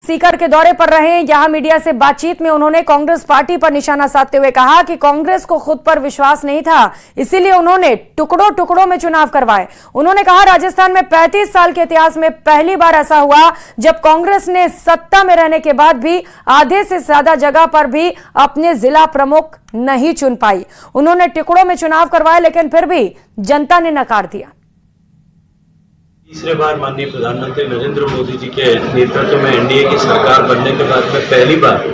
सीकर के दौरे पर रहे। यहां मीडिया से बातचीत में उन्होंने कांग्रेस पार्टी पर निशाना साधते हुए कहा कि कांग्रेस को खुद पर विश्वास नहीं था, इसीलिए उन्होंने टुकड़ों टुकड़ों में चुनाव करवाए। उन्होंने कहा राजस्थान में 35 साल के इतिहास में पहली बार ऐसा हुआ जब कांग्रेस ने सत्ता में रहने के बाद भी आधे से ज्यादा जगह पर भी अपने जिला प्रमुख नहीं चुन पाई। उन्होंने टुकड़ों में चुनाव करवाए, लेकिन फिर भी जनता ने नकार दिया। तीसरे बार माननीय प्रधानमंत्री नरेंद्र मोदी जी के नेतृत्व में एनडीए की सरकार बनने के बाद में पहली बार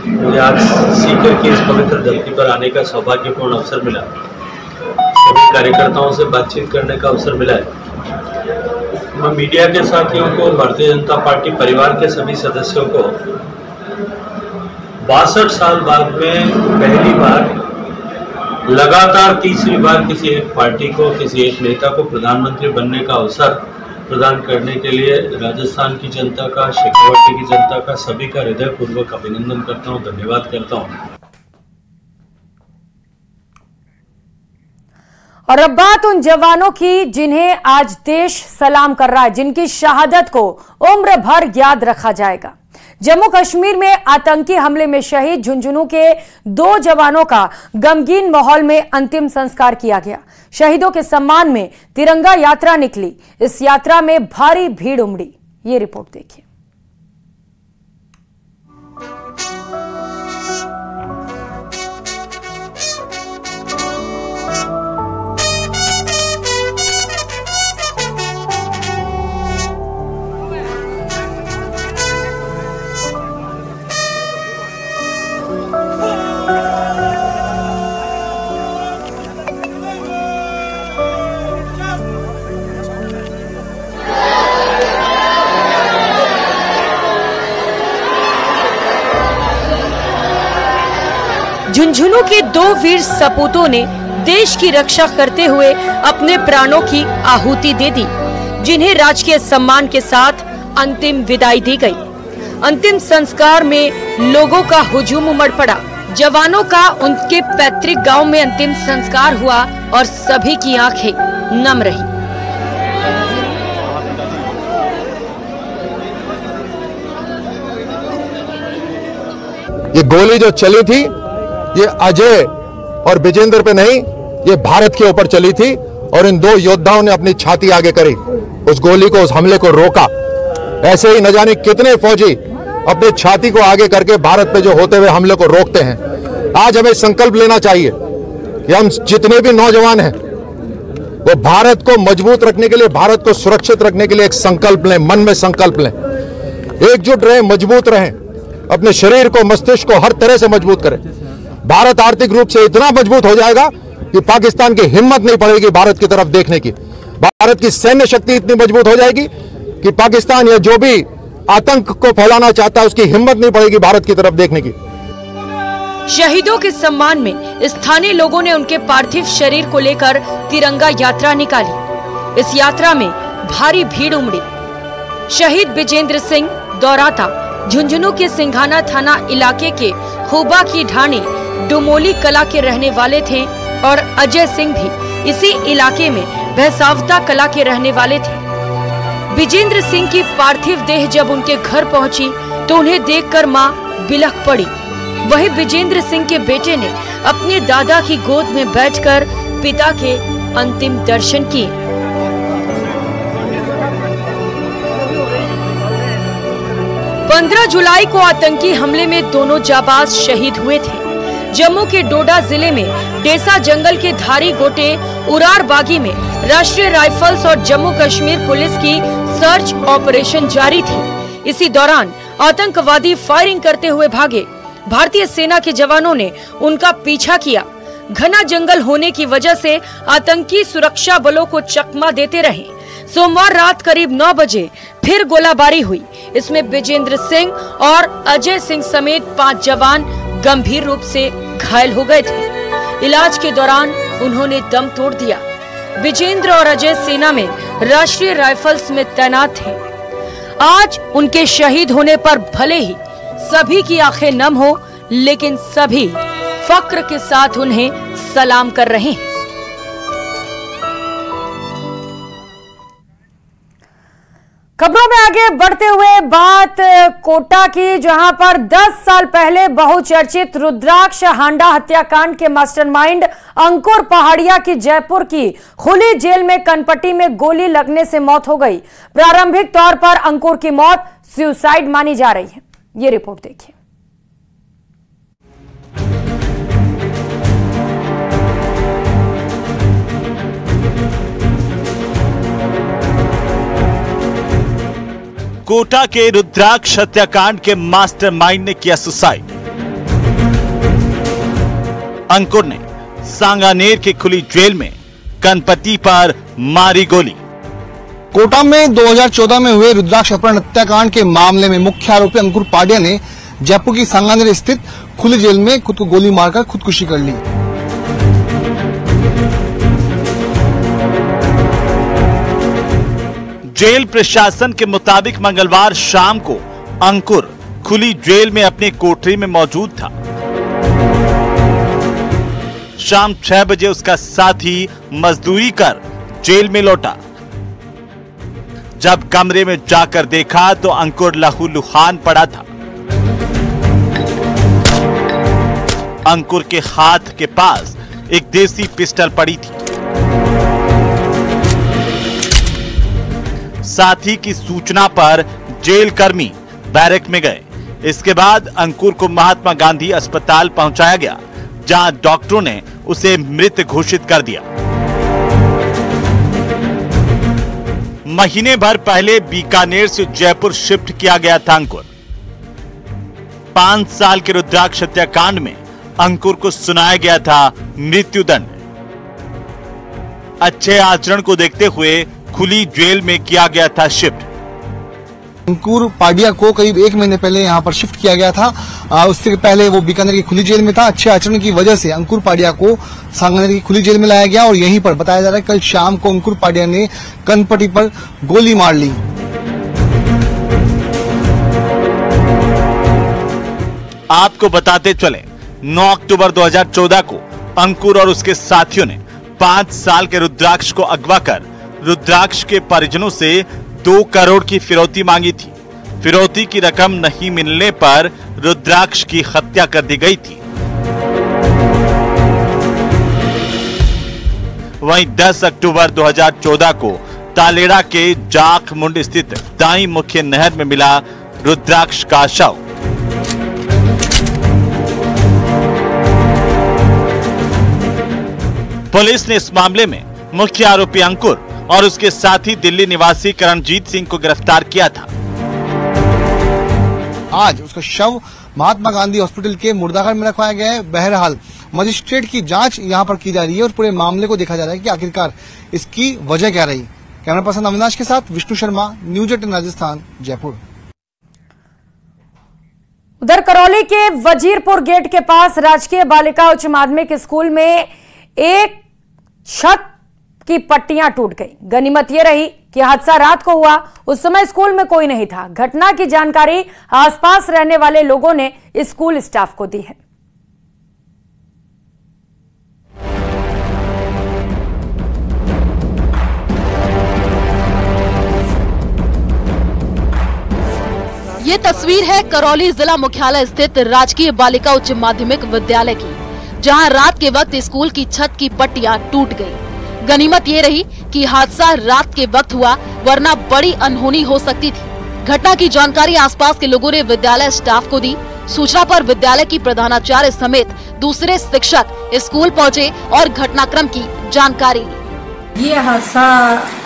मुझे आज सीकर की इस पवित्र धरती पर आने का सौभाग्यपूर्ण अवसर मिला। सभी कार्यकर्ताओं से बातचीत करने का अवसर मिला है। मैं मीडिया के साथियों को, भारतीय जनता पार्टी परिवार के सभी सदस्यों को 62 साल बाद में पहली बार लगातार तीसरी बार किसी एक पार्टी को, किसी एक नेता को प्रधानमंत्री बनने का अवसर प्रदान करने के लिए राजस्थान की जनता का, शेखावाटी की जनता का, सभी का हृदयपूर्वक अभिनंदन करता हूं, धन्यवाद करता हूं। और अब बात उन जवानों की जिन्हें आज देश सलाम कर रहा है, जिनकी शहादत को उम्र भर याद रखा जाएगा। जम्मू कश्मीर में आतंकी हमले में शहीद झुंझुनू के 2 जवानों का गमगीन माहौल में अंतिम संस्कार किया गया। शहीदों के सम्मान में तिरंगा यात्रा निकली। इस यात्रा में भारी भीड़ उमड़ी। ये रिपोर्ट देखिए। झुंझुनू के 2 वीर सपूतों ने देश की रक्षा करते हुए अपने प्राणों की आहुति दे दी, जिन्हें राजकीय सम्मान के साथ अंतिम विदाई दी गई। अंतिम संस्कार में लोगों का हुजूम उमड़ पड़ा। जवानों का उनके पैतृक गांव में अंतिम संस्कार हुआ और सभी की आंखें नम रही। ये गोली जो चली थी, ये अजय और विजेंद्र पे नहीं, ये भारत के ऊपर चली थी और इन 2 योद्धाओं ने अपनी छाती आगे करी, उस गोली को, उस हमले को रोका। ऐसे ही न जाने कितने फौजी अपने छाती को आगे करके भारत पे जो होते हुए हमले को रोकते हैं। आज हमें संकल्प लेना चाहिए कि हम जितने भी नौजवान हैं वो भारत को मजबूत रखने के लिए, भारत को सुरक्षित रखने के लिए एक संकल्प लें, मन में संकल्प लें, एकजुट रहें, मजबूत रहें, अपने शरीर को, मस्तिष्क को हर तरह से मजबूत करें। भारत आर्थिक रूप से इतना मजबूत हो जाएगा कि पाकिस्तान की हिम्मत नहीं पड़ेगी भारत की तरफ देखने की। भारत की सैन्य शक्ति इतनी मजबूत हो जाएगी कि पाकिस्तान या जो भी आतंक को फैलाना चाहता है उसकी हिम्मत नहीं पड़ेगी भारत की तरफ देखने की। शहीदों के सम्मान में स्थानीय लोगों ने उनके पार्थिव शरीर को लेकर तिरंगा यात्रा निकाली। इस यात्रा में भारी भीड़ उमड़ी। शहीद विजेंद्र सिंह दौराता झुंझुनू के सिंघाना थाना इलाके के खूबा की ढाणी डुमोली कला के रहने वाले थे और अजय सिंह भी इसी इलाके में भैसावता कला के रहने वाले थे। विजेंद्र सिंह की पार्थिव देह जब उनके घर पहुंची तो उन्हें देखकर मां बिलख पड़ी। वहीं विजेंद्र सिंह के बेटे ने अपने दादा की गोद में बैठकर पिता के अंतिम दर्शन किए। 15 जुलाई को आतंकी हमले में दोनों जाबाज शहीद हुए थे। जम्मू के डोडा जिले में डेसा जंगल के धारी गोटे उरार बागी में राष्ट्रीय राइफल्स और जम्मू कश्मीर पुलिस की सर्च ऑपरेशन जारी थी। इसी दौरान आतंकवादी फायरिंग करते हुए भागे। भारतीय सेना के जवानों ने उनका पीछा किया। घना जंगल होने की वजह से आतंकी सुरक्षा बलों को चकमा देते रहे। सोमवार रात करीब 9 बजे फिर गोलाबारी हुई। इसमें विजेंद्र सिंह और अजय सिंह समेत 5 जवान गंभीर रूप से घायल हो गए थे। इलाज के दौरान उन्होंने दम तोड़ दिया। विजेंद्र और अजय सेना में राष्ट्रीय राइफल्स में तैनात थे। आज उनके शहीद होने पर भले ही सभी की आंखें नम हो, लेकिन सभी फक्र के साथ उन्हें सलाम कर रहे हैं। खबरों में आगे बढ़ते हुए बात कोटा की, जहां पर 10 साल पहले बहुचर्चित रुद्राक्ष हांडा हत्याकांड के मास्टरमाइंड अंकुर पहाड़िया की जयपुर की खुली जेल में कनपट्टी में गोली लगने से मौत हो गई। प्रारंभिक तौर पर अंकुर की मौत सुसाइड मानी जा रही है। ये रिपोर्ट देखिए। कोटा के रुद्राक्ष हत्याकांड के मास्टरमाइंड ने किया सुसाइड। अंकुर ने सांगानेर की खुली जेल में कनपट्टी पर मारी गोली। कोटा में 2014 में हुए रुद्राक्ष अपहरण हत्याकांड के मामले में मुख्य आरोपी अंकुर पहाड़िया ने जयपुर की सांगानेर स्थित खुली जेल में खुद को गोली मारकर खुदकुशी कर ली। जेल प्रशासन के मुताबिक मंगलवार शाम को अंकुर खुली जेल में अपनी कोठरी में मौजूद था। शाम 6 बजे उसका साथी मजदूरी कर जेल में लौटा। जब कमरे में जाकर देखा तो अंकुर लहूलुहान पड़ा था। अंकुर के हाथ के पास एक देसी पिस्टल पड़ी थी। साथी की सूचना पर जेल कर्मी बैरक में गए। इसके बाद अंकुर को महात्मा गांधी अस्पताल पहुंचाया गया, जहां डॉक्टरों ने उसे मृत घोषित कर दिया। महीने भर पहले बीकानेर से जयपुर शिफ्ट किया गया था अंकुर। 5 साल के रुद्राक्ष हत्याकांड में अंकुर को सुनाया गया था मृत्युदंड। अच्छे आचरण को देखते हुए खुली जेल में किया गया था शिफ्ट। अंकुर पहाड़िया को करीब 1 महीने पहले यहाँ पर शिफ्ट किया गया था। उससे पहले वो बीकानेर की खुली जेल में था। अच्छे आचरण की वजह से अंकुर पहाड़िया को सांगानेर की खुली जेल में लाया गया और यहीं पर बताया जा रहा है कल शाम को अंकुर पहाड़िया ने कनपट्टी पर गोली मार ली। आपको बताते चले, 9 अक्टूबर 2014 को अंकुर और उसके साथियों ने 5 साल के रुद्राक्ष को अगवा कर रुद्राक्ष के परिजनों से 2 करोड़ की फिरौती मांगी थी। फिरौती की रकम नहीं मिलने पर रुद्राक्ष की हत्या कर दी गई थी। वहीं 10 अक्टूबर 2014 को तालेड़ा के जाख मुंड स्थित दाई मुख्य नहर में मिला रुद्राक्ष का शव। पुलिस ने इस मामले में मुख्य आरोपी अंकुर और उसके साथी दिल्ली निवासी करणजीत सिंह को गिरफ्तार किया था। आज उसका शव महात्मा गांधी हॉस्पिटल के मुर्दाघर में रखवाया गया है। बहरहाल मजिस्ट्रेट की जांच यहां पर की जा रही है और पूरे मामले को देखा जा रहा है कि आखिरकार इसकी वजह क्या रही। कैमरा पर्सन अविनाश के साथ विष्णु शर्मा, न्यूज 18 राजस्थान, जयपुर। उधर करौली के वजीरपुर गेट के पास राजकीय बालिका उच्च माध्यमिक स्कूल में एक छत की पट्टियां टूट गई। गनीमत यह रही कि हादसा रात को हुआ। उस समय स्कूल में कोई नहीं था। घटना की जानकारी आसपास रहने वाले लोगों ने स्कूल स्टाफ को दी है। ये तस्वीर है करौली जिला मुख्यालय स्थित राजकीय बालिका उच्च माध्यमिक विद्यालय की, जहां रात के वक्त स्कूल की छत की पट्टियां टूट गई। गनीमत ये रही कि हादसा रात के वक्त हुआ, वरना बड़ी अनहोनी हो सकती थी। घटना की जानकारी आसपास के लोगों ने विद्यालय स्टाफ को दी। सूचना पर विद्यालय की प्रधानाचार्य समेत दूसरे शिक्षक स्कूल पहुंचे और घटनाक्रम की जानकारी ली। ये हादसा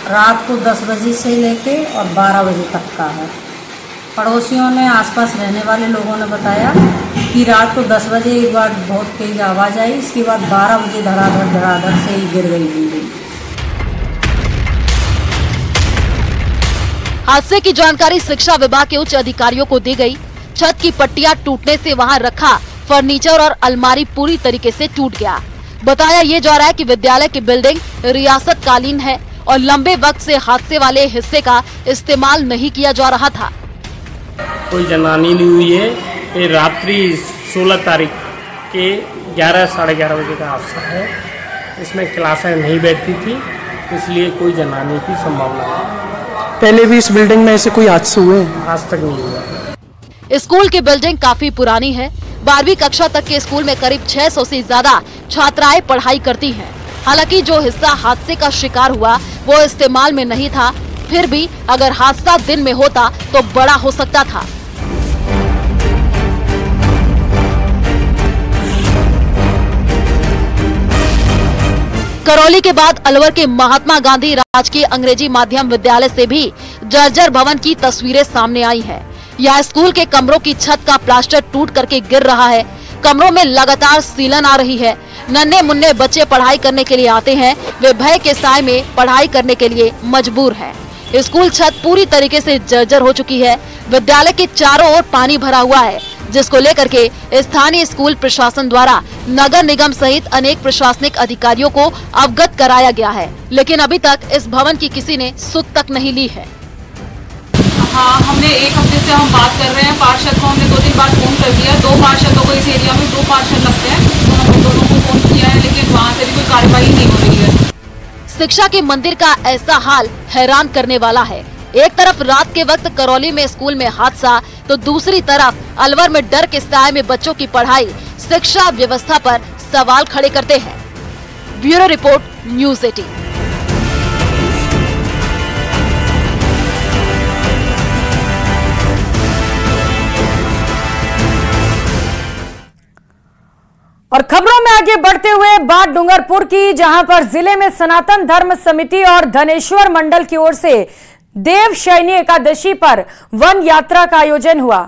रात को 10 बजे से लेके और 12 बजे तक का है। पड़ोसियों ने, आसपास रहने वाले लोगों ने बताया कि रात को 10 बजे एक बार बहुत तेज आवाज आई। इसके बाद 12 बजे धड़ाधड़ से ही गिर गई बिल्डिंग। हादसे की जानकारी शिक्षा विभाग के उच्च अधिकारियों को दी गई। छत की पट्टियां टूटने से वहां रखा फर्नीचर और अलमारी पूरी तरीके से टूट गया। बताया ये जा रहा है कि विद्यालय की बिल्डिंग रियासत कालीन है और लंबे वक्त से हादसे वाले हिस्से का इस्तेमाल नहीं किया जा रहा था। कोई जनानी नहीं हुई है। ये रात्रि 16 तारीख के 11 साढ़े 11 बजे का हादसा है। इसमें क्लासें नहीं बैठती थी, इसलिए कोई जनानी की संभावना है। पहले भी इस बिल्डिंग में ऐसे कोई हादसे हुए हैं? आज तक नहीं हुआ। स्कूल की बिल्डिंग काफी पुरानी है। 12वीं कक्षा तक के स्कूल में करीब 600 से ज्यादा छात्राएं पढ़ाई करती हैं। हालांकि जो हिस्सा हादसे का शिकार हुआ वो इस्तेमाल में नहीं था, फिर भी अगर हादसा दिन में होता तो बड़ा हो सकता था। करौली के बाद अलवर के महात्मा गांधी राजकीय अंग्रेजी माध्यम विद्यालय से भी जर्जर भवन की तस्वीरें सामने आई है। यह स्कूल के कमरों की छत का प्लास्टर टूट करके गिर रहा है। कमरों में लगातार सीलन आ रही है। नन्हे मुन्ने बच्चे पढ़ाई करने के लिए आते हैं, वे भय के साए में पढ़ाई करने के लिए मजबूर है। स्कूल छत पूरी तरीके से जर्जर हो चुकी है। विद्यालय के चारों ओर पानी भरा हुआ है, जिसको लेकर के स्थानीय स्कूल प्रशासन द्वारा नगर निगम सहित अनेक प्रशासनिक अधिकारियों को अवगत कराया गया है, लेकिन अभी तक इस भवन की किसी ने सुध तक नहीं ली है। हाँ, हमने एक हफ्ते से हम बात कर रहे हैं। पार्षद को हमने 2-3 बार फोन कर दिया। 2 पार्षदों को इस एरिया में 2 पार्षद लगते हैं, तो हम दोनों को फोन किया है, लेकिन वहाँ से भी कोई कार्रवाई नहीं हो रही है। शिक्षा के मंदिर का ऐसा हाल हैरान करने वाला है। एक तरफ रात के वक्त करौली में स्कूल में हादसा, तो दूसरी तरफ अलवर में डर के साए में बच्चों की पढ़ाई शिक्षा व्यवस्था पर सवाल खड़े करते हैं। Bureau report, news 18। और खबरों में आगे बढ़ते हुए बात डूंगरपुर की, जहां पर जिले में सनातन धर्म समिति और धनेश्वर मंडल की ओर से देवशयनी एकादशी पर वन यात्रा का आयोजन हुआ।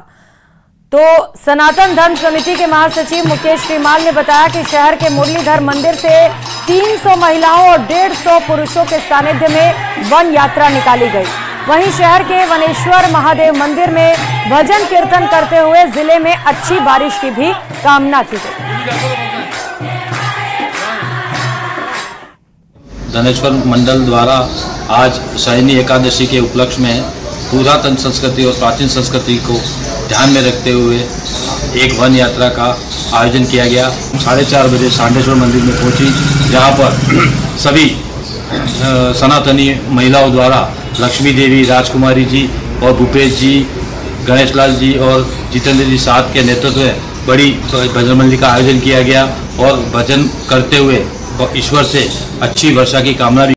तो सनातन धर्म समिति के महासचिव मुकेश श्रीमाल ने बताया कि शहर के मुरलीधर मंदिर से 300 महिलाओं और 150 पुरुषों के सानिध्य में वन यात्रा निकाली गई। वहीं शहर के वनेश्वर महादेव मंदिर में भजन कीर्तन करते हुए जिले में अच्छी बारिश की भी कामना की गई। धनेश्वर मंडल द्वारा आज शयनी एकादशी के उपलक्ष्य में पुरातन संस्कृति और प्राचीन संस्कृति को ध्यान में रखते हुए एक वन यात्रा का आयोजन किया गया। 4:30 बजे सांडेश्वर मंदिर में पहुंची, जहां पर सभी सनातनी महिलाओं द्वारा लक्ष्मी देवी, राजकुमारी जी और भूपेश जी, गणेश लाल जी और जितेंद्र जी साथ के नेतृत्व में बड़ी भजन मंडली का आयोजन किया गया और भजन करते हुए ईश्वर से अच्छी वर्षा की कामना भी